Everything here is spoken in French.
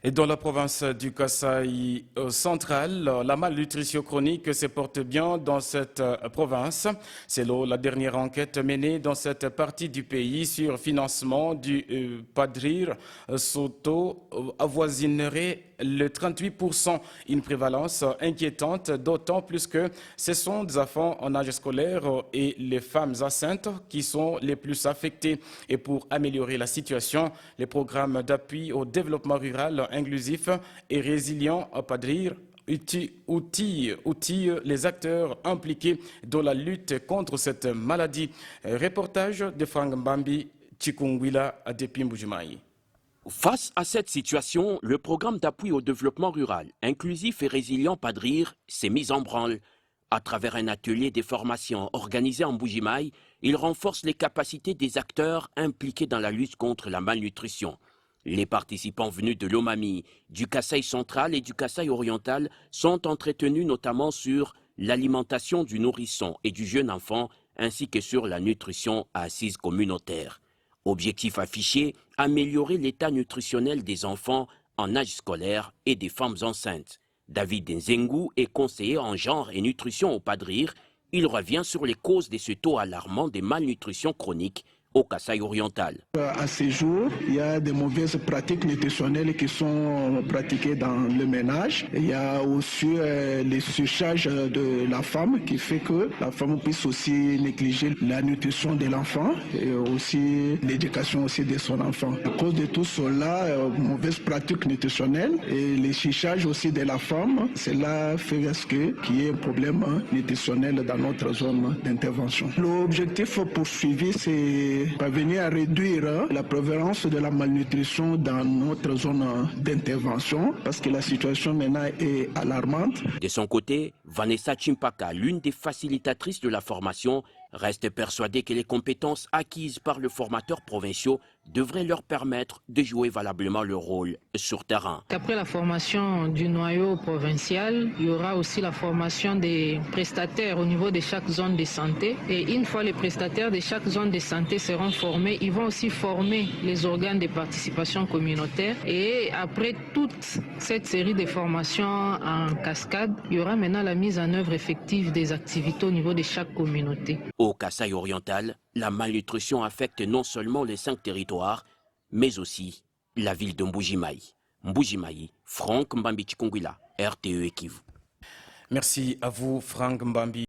Et dans la province du Kasaï central, la malnutrition chronique se porte bien dans cette province. Selon la dernière enquête menée dans cette partie du pays sur financement du Padrir, Soto avoisinerait le 38%, une prévalence inquiétante, d'autant plus que ce sont des enfants en âge scolaire et les femmes enceintes qui sont les plus affectées. Et pour améliorer la situation, les programmes d'appui au développement rural inclusif et résilient à Padrir outille les acteurs impliqués dans la lutte contre cette maladie. Reportage de Frank Mbambi, Chikungwila à Depimbujumaï. Face à cette situation, le programme d'appui au développement rural inclusif et résilient Padrir s'est mis en branle. À travers un atelier de formation organisé en Mbujimaï, il renforce les capacités des acteurs impliqués dans la lutte contre la malnutrition. Les participants venus de l'Omami, du Kasaï central et du Kasaï oriental sont entretenus notamment sur l'alimentation du nourrisson et du jeune enfant, ainsi que sur la nutrition à assise communautaire. Objectif affiché, améliorer l'état nutritionnel des enfants en âge scolaire et des femmes enceintes. David Nzengu est conseiller en genre et nutrition au Padrir. Il revient sur les causes de ce taux alarmant de malnutrition chronique au Kasaï oriental. À ce jour, il y a des mauvaises pratiques nutritionnelles qui sont pratiquées dans le ménage. Il y a aussi le surcharge de la femme qui fait que la femme puisse aussi négliger la nutrition de l'enfant et aussi l'éducation aussi de son enfant. À cause de tout cela, mauvaises pratiques nutritionnelles et le surcharge aussi de la femme, cela fait qu'il y ait un problème nutritionnel dans notre zone d'intervention. L'objectif poursuivi, c'est parvenir à réduire la prévalence de la malnutrition dans notre zone d'intervention parce que la situation maintenant est alarmante. De son côté, Vanessa Chimpaka, l'une des facilitatrices de la formation, reste persuadée que les compétences acquises par le formateur provinciaux devraient leur permettre de jouer valablement leur rôle sur terrain. Après la formation du noyau provincial, il y aura aussi la formation des prestataires au niveau de chaque zone de santé. Et une fois les prestataires de chaque zone de santé seront formés, ils vont aussi former les organes de participation communautaire. Et après toute cette série de formations en cascade, il y aura maintenant la mise en œuvre effective des activités au niveau de chaque communauté. Au Kasaï oriental, la malnutrition affecte non seulement les 5 territoires, mais aussi la ville de Mbujimaï. Mbujimaï, Franck Mbambi Chikungwila, RTE et Kivu. Merci à vous, Franck Mbambi.